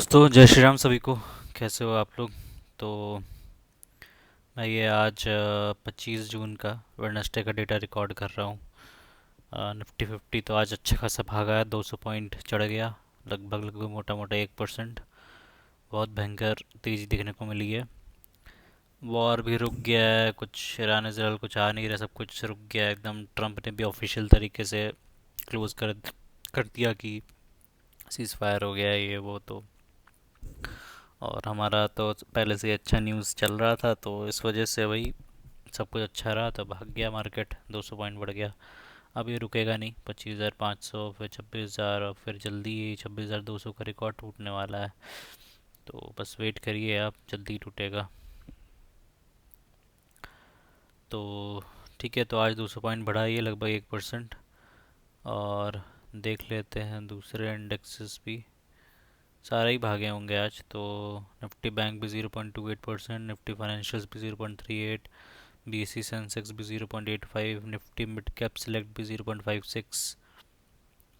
दोस्तों जय श्री राम सभी को। कैसे हो आप लोग? तो मैं ये आज 25 जून का वेडनेसडे का डेटा रिकॉर्ड कर रहा हूँ। निफ्टी फिफ्टी तो आज अच्छा खासा भागा है, 200 पॉइंट चढ़ गया। लगभग लगभग मोटा मोटा 1%। बहुत भयंकर तेज़ी देखने को मिली है। वॉर भी रुक गया है, कुछ ईरान इसराइल कुछ आ नहीं रहा, सब कुछ रुक गया है एकदम। ट्रम्प ने भी ऑफिशियल तरीके से क्लोज कर दिया कि सीज फायर हो गया है ये वो। तो और हमारा तो पहले से ही अच्छा न्यूज़ चल रहा था, तो इस वजह से वही सब कुछ अच्छा रहा, तो भाग गया मार्केट, 200 पॉइंट बढ़ गया। अब ये रुकेगा नहीं, 25,500 फिर 26,000 और फिर जल्दी ही 26,200 का रिकॉर्ड टूटने वाला है। तो बस वेट करिए आप, जल्दी टूटेगा। तो ठीक है, तो आज 200 पॉइंट बढ़ा ही है, लगभग 1%। और देख लेते हैं दूसरे इंडेक्सेस भी, सारे ही भागे होंगे आज तो। निफ्टी बैंक भी 0.28%, निफ्टी फाइनेंशियल्स भी 0.38, बीएसई सेंसेक्स भी 0.85, निफ्टी मिड कैप सिलेक्ट भी 0.56।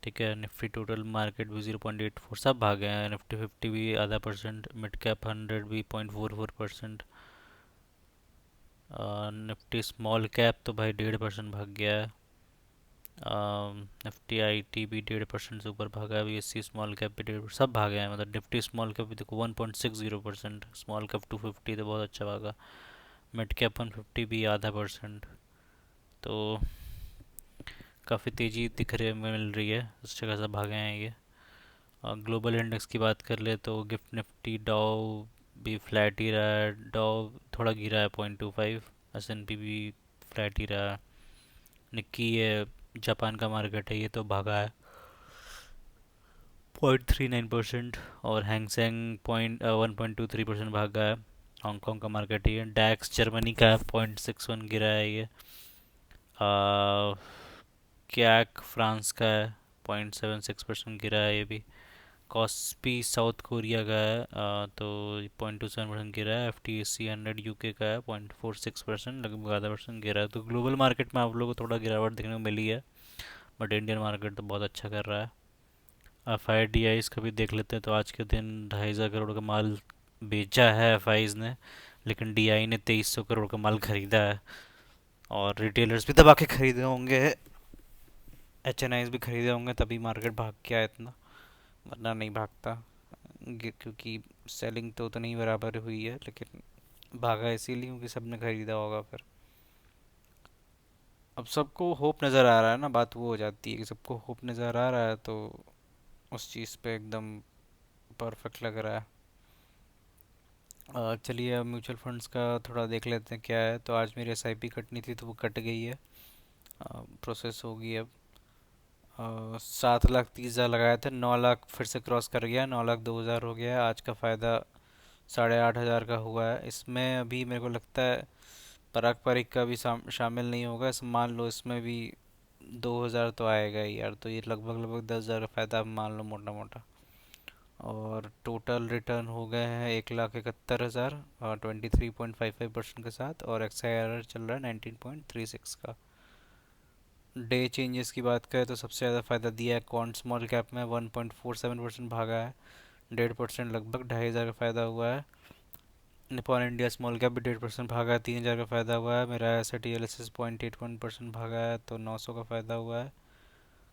ठीक है, निफ्टी टोटल मार्केट भी 0.84, सब भागे हैं। निफ्टी फिफ्टी भी आधा परसेंट, मिड कैप 100 भी 0.44%। निफ्टी स्मॉल कैप तो भाई 1.5% भाग गया है। निफ्टी आईटी भी 1.5% से ऊपर भागा है। बीएससी स्मॉल कैप भी 1.5%, सब भागे हैं। मतलब निफ्टी स्मॉल कैप भी देखो 1.60%, स्मॉल कैप 250 तो बहुत अच्छा भागा। मिड कैप 150 भी आधा परसेंट। तो काफ़ी तेज़ी दिख रही मिल रही है, अच्छे खासा भागे हैं ये। और ग्लोबल इंडेक्स की बात कर ले तो गिफ्ट निफ्टी डाउ भी फ्लैट ही रहा है। डाउ थोड़ा गिरा है 0.25, एसएनपी भी फ्लैट ही रहा है। निक्की ये जापान का मार्केट है, ये तो भागा है 0.39%। और हैंगसेंग 1.23% भागा है। हांगकांग का मार्केट ही है। डैक्स जर्मनी का 0.61 गिरा है ये। कैक फ्रांस का है, 0.76% गिरा है ये भी। कॉस्पी साउथ कोरिया का है, तो 0.27% गिरा है। F T S C 100 UK का है, 0.46%, लगभग आधा परसेंट गिरा है। तो ग्लोबल मार्केट में आप लोगों को थोड़ा गिरावट देखने को मिली है, बट इंडियन मार्केट तो बहुत अच्छा कर रहा है। एफ आई डी आईज का भी देख लेते हैं, तो आज के दिन 2,500 करोड़ का माल बेचा है एफ आईज ने, लेकिन डी आई ने 2,300 करोड़ का माल खरीदा है। और रिटेलर्स भी दबा के खरीदे होंगे, एच एन आईज भी खरीदे होंगे, तभी मार्केट भाग गया इतना, वरना नहीं भागता। क्योंकि सेलिंग तो उतनी ही बराबर हुई है, लेकिन भागा इसीलिए क्योंकि सबने खरीदा होगा फिर। अब सबको होप नज़र आ रहा है ना, बात वो हो जाती है कि सबको होप नज़र आ रहा है, तो उस चीज़ पे एकदम परफेक्ट लग रहा है। चलिए अब म्यूचुअल फंड्स का थोड़ा देख लेते हैं क्या है। तो आज मेरी एसआईपी कटनी थी, तो वो कट गई है, प्रोसेस होगी अब। 7,30,000 लगाए थे, 9 लाख फिर से क्रॉस कर गया, 9,02,000 हो गया है। आज का फ़ायदा 8,500 का हुआ है। इसमें अभी मेरे को लगता है पराग पारिक का भी शामिल नहीं होगा। इस मान लो इसमें भी 2,000 तो आएगा ही यार, तो ये लगभग लगभग 10,000 का फ़ायदा मान लो मोटा मोटा। और टोटल रिटर्न हो गए हैं 1,71,000 और 23.55% के साथ। और एक्स आई आर आर चल रहा है 19.36 का। डे चेंजेस की बात करें तो सबसे ज़्यादा फ़ायदा दिया है कॉन्ट स्मॉल कैप में, 1.47% भागा है। 1.5% लगभग 2,500 का फ़ायदा हुआ है। निपॉन इंडिया स्मॉल कैप भी 1.5% भागा है, 3,000 का फ़ायदा हुआ है। मेरा S T L S S 0.81% भागा है, तो 900 का फ़ायदा हुआ है।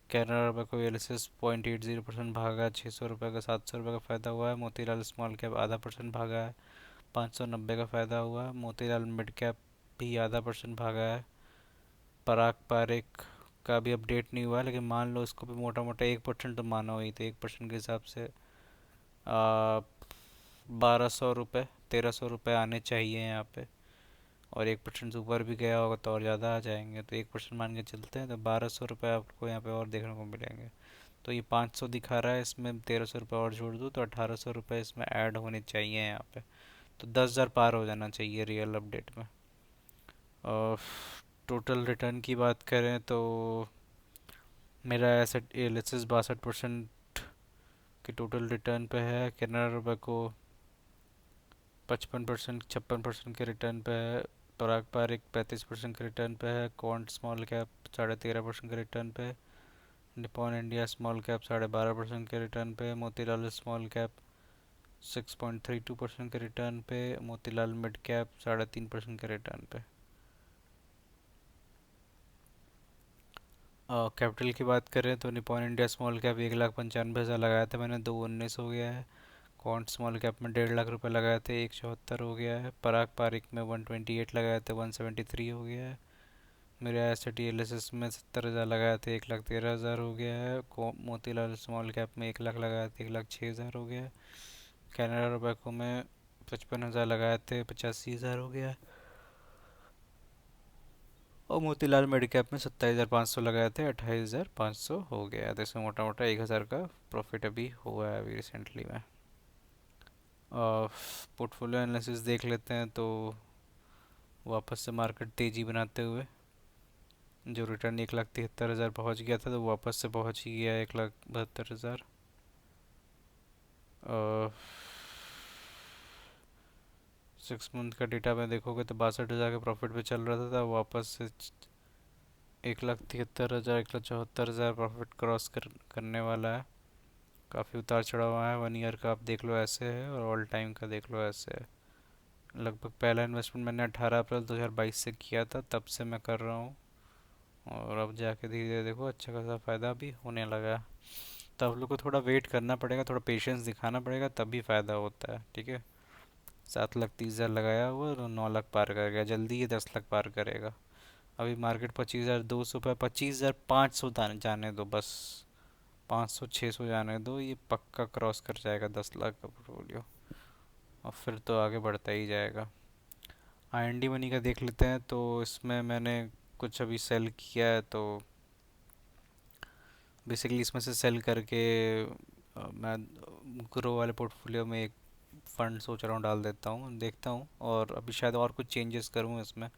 कैनरा रुपये को एल एस एस 0.80% भागा है, 600 रुपये का, 700 रुपये का फ़ायदा हुआ है। मोतीलाल स्मॉल कैप आधा परसेंट भागा है, 590 का फ़ायदा हुआ है। मोतीलाल मिड कैप भी आधा परसेंट भागा है। पराग पारिक का भी अपडेट नहीं हुआ है, लेकिन मान लो इसको भी मोटा मोटा 1% तो माना हुई, तो 1% के हिसाब से 1,200 रुपये 1,300 रुपये आने चाहिए यहाँ पे। और 1% से ऊपर भी गया होगा तो और ज़्यादा आ जाएंगे, तो 1% मान के चलते हैं, तो 1,200 रुपये आपको यहाँ पे और देखने को मिलेंगे। तो ये 500 दिखा रहा है, इसमें 1,300 रुपये और जोड़ दूँ तो 1,800 रुपये इसमें ऐड होने चाहिए यहाँ पे। तो 10,000 पार हो जाना चाहिए रियल अपडेट में। और टोटल रिटर्न की बात करें तो मेरा एसेट एल एस एस 62% के टोटल रिटर्न पे है। कैनरा रुपये को 55%, 56% के रिटर्न पे है। पराग पारिक 35% के रिटर्न पे है। क्वांट स्मॉल कैप 13.5% के रिटर्न पे। निपॉन इंडिया स्मॉल कैप 12.5% के रिटर्न पे। मोतीलाल स्मॉल कैप 6.32% के रिटर्न पे। मोतीलाल मिड कैप 3.5% के रिटर्न पे। कैपिटल की बात करें तो निपॉन इंडिया स्मॉल कैप 1,95,000 लगाया था मैंने, 219 हो गया है। क्वांट स्मॉल कैप में 1.5 लाख रुपए लगाए थे, 174 हो गया है। पराग पारिक में 128 लगाए थे, 173 हो गया है। मेरे S T L S S में 70,000 लगाए थे, 1,13,000 हो गया है। मोतीलाल स्मॉल कैप में 1 लाख लगाए थे, 1,06,000 हो गया है। कैनरा रोबैको में 55,000 लगाए थे, 85,000 हो गया है। और मोतीलाल मिड कैप में 27,500 लगाए थे, 28,500 हो गया है। तो इसमें मोटा मोटा 1,000 का प्रॉफिट अभी हुआ है अभी रिसेंटली में। पोर्टफोलियो एनालिसिस देख लेते हैं तो वापस से मार्केट तेज़ी बनाते हुए जो रिटर्न 1,73,000 पहुँच गया था तो वापस से पहुँच ही गया 1,72,000। 6 मंथ का डेटा में देखोगे तो 62,000 के प्रॉफिट पे चल रहा था, वापस से 1,73,000 1,74,000 प्रॉफिट करने वाला है। काफ़ी उतार चढ़ाव हुआ है। 1 ईयर का आप देख लो ऐसे है, और ऑल टाइम का देख लो ऐसे है। लगभग पहला इन्वेस्टमेंट मैंने 18 अप्रैल 2022 से किया था, तब से मैं कर रहा हूँ। और अब जाके धीरे धीरे देखो अच्छा खासा फ़ायदा भी होने लगा है। तो आप लोग को थोड़ा वेट करना पड़ेगा, थोड़ा पेशेंस दिखाना पड़ेगा, तभी फ़ायदा होता है, ठीक है। 7,30,000 लगाया हुआ और 9 लाख पार कर गया, जल्दी ये 10 लाख पार करेगा। अभी मार्केट 25,200 पे, 25,500 जाने दो बस। 500 600 जाने दो, ये पक्का क्रॉस कर जाएगा 10 लाख का पोर्टफोलियो। और फिर तो आगे बढ़ता ही जाएगा। आई एन डी मनी का देख लेते हैं तो इसमें मैंने कुछ अभी सेल किया है, तो बेसिकली इसमें से सेल करके मैं ग्रो वाले पोर्टफोलियो में एक फ़ंड सोच रहा हूँ डाल देता हूँ, देखता हूँ। और अभी शायद और कुछ चेंजेस करूँ इसमें,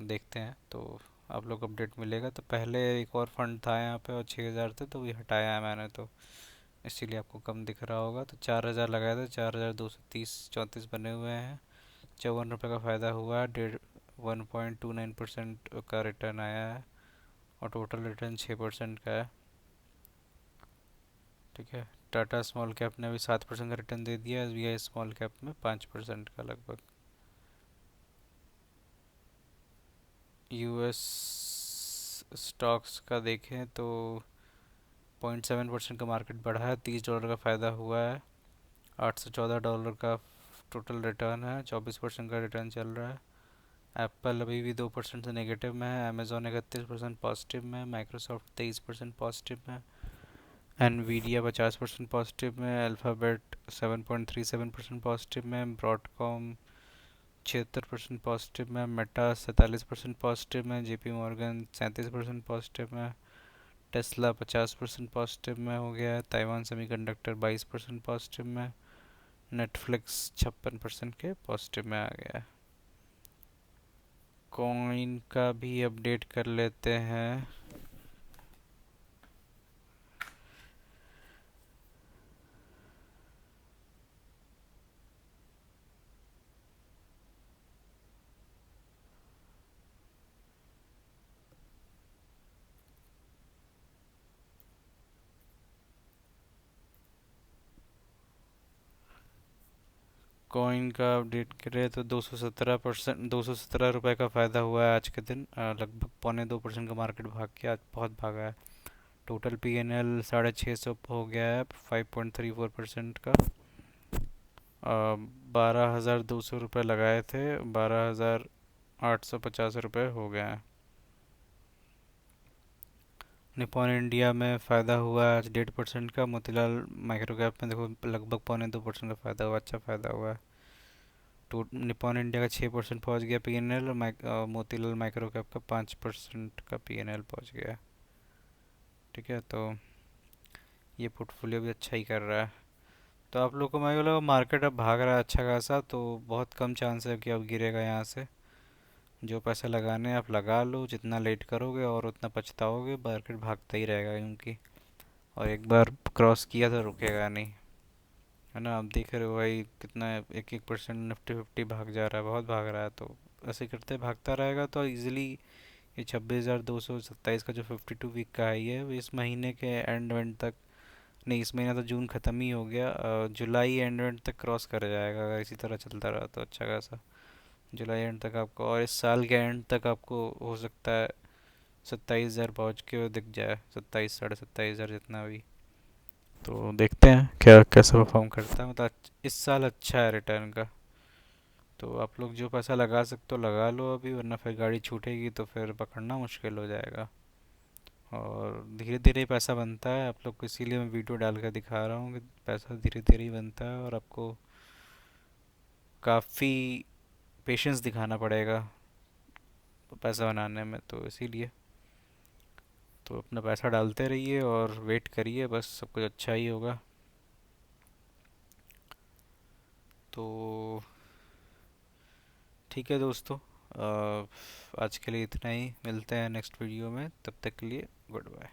देखते हैं। तो आप लोग अपडेट मिलेगा। तो पहले एक और फंड था यहाँ पे और 6,000 थे, तो ये हटाया है मैंने, तो इसीलिए आपको कम दिख रहा होगा। तो 4,000 लगाए थे, 4,230 34 बने हुए हैं। 54 रुपये का फ़ायदा हुआ है। 1.29% का रिटर्न आया है, और टोटल रिटर्न 6% का है, ठीक है। टाटा स्मॉल कैप ने अभी 7% का रिटर्न दे दिया, S B I small cap में 5% का लगभग। यूएस स्टॉक्स का देखें तो 0.7% का मार्केट बढ़ा है, $30 का फ़ायदा हुआ है। $814 का टोटल रिटर्न है, 24% का रिटर्न चल रहा है। एप्पल अभी भी 2% से नेगेटिव में है। अमेजोन 31% पॉजिटिव में है। माइक्रोसॉफ्ट 23% पॉजिटिव में है। एनवीडिया 50% पॉजिटिव में है। अल्फ़ाबेट 7.37% पॉजिटिव में है। ब्रॉडकॉम 76% पॉजिटिव में है। मेटा 47% पॉजिटिव में है। जेपी मॉर्गन 37% पॉजिटिव में है। टेस्ला 50% पॉजिटिव में हो गया है। ताइवान सेमीकंडक्टर 22% पॉजिटिव में। नेटफ्लिक्स 56% के पॉजिटिव में आ गया है। कॉइन का भी अपडेट कर लेते हैं। कॉइन का अपडेट करें तो 217 रुपये का फ़ायदा हुआ है आज के दिन। लगभग 0.25% का मार्केट भाग के आज बहुत भागा है। टोटल पी एन एल 650 हो गया है, 5.34% का। 12,200 रुपये लगाए थे, 12,850 रुपये हो गए हैं। निपॉन इंडिया में फ़ायदा हुआ है आज 1.5% का। मोतीलाल माइक्रो कैप में देखो लगभग 0.2% का फ़ायदा हुआ, अच्छा फ़ायदा हुआ है। तो निपॉन इंडिया का 6% पहुंच गया पीएनएल, और मोतीलाल माइक्रो कैप का 5% का पीएनएल पहुंच गया, ठीक है। तो ये पोर्टफोलियो भी अच्छा ही कर रहा है। तो आप लोग को मैं बोला मार्केट अब भाग रहा है अच्छा खासा, तो बहुत कम चांस है कि अब गिरेगा यहाँ से। जो पैसा लगाने आप लगा लो, जितना लेट करोगे और उतना पछताओगे। मार्केट भागता ही रहेगा क्योंकि, और एक बार क्रॉस किया तो रुकेगा नहीं, है ना। आप देख रहे हो भाई कितना 1-1% निफ्टी 50 भाग जा रहा है, बहुत भाग रहा है। तो ऐसे करते भागता रहेगा तो इजीली ये 26,227 का जो 52 वीक का हाई है वो इस महीने के एंड तक नहीं, इस महीने तो जून ख़त्म ही हो गया, जुलाई एंड तक क्रॉस कर जाएगा अगर इसी तरह चलता रहा तो अच्छा खासा। जुलाई एंड तक आपको, और इस साल के एंड तक आपको हो सकता है 27,000 पहुँच के वो दिख जाए, 27 साढ़े 27,000 जितना भी। तो देखते हैं क्या कैसा परफॉर्म करता है, मतलब इस साल अच्छा है रिटर्न का। तो आप लोग जो पैसा लगा सकते हो लगा लो अभी, वरना फिर गाड़ी छूटेगी तो फिर पकड़ना मुश्किल हो जाएगा। और धीरे धीरे पैसा बनता है आप लोग को, इसीलिए मैं वीडियो डाल कर दिखा रहा हूँ कि पैसा धीरे धीरे ही बनता है, और आपको काफ़ी पेशेंस दिखाना पड़ेगा पैसा बनाने में, तो इसीलिए तो अपना पैसा डालते रहिए और वेट करिए, बस सब कुछ अच्छा ही होगा। तो ठीक है दोस्तों, आज के लिए इतना ही, मिलते हैं नेक्स्ट वीडियो में, तब तक के लिए गुड बाय।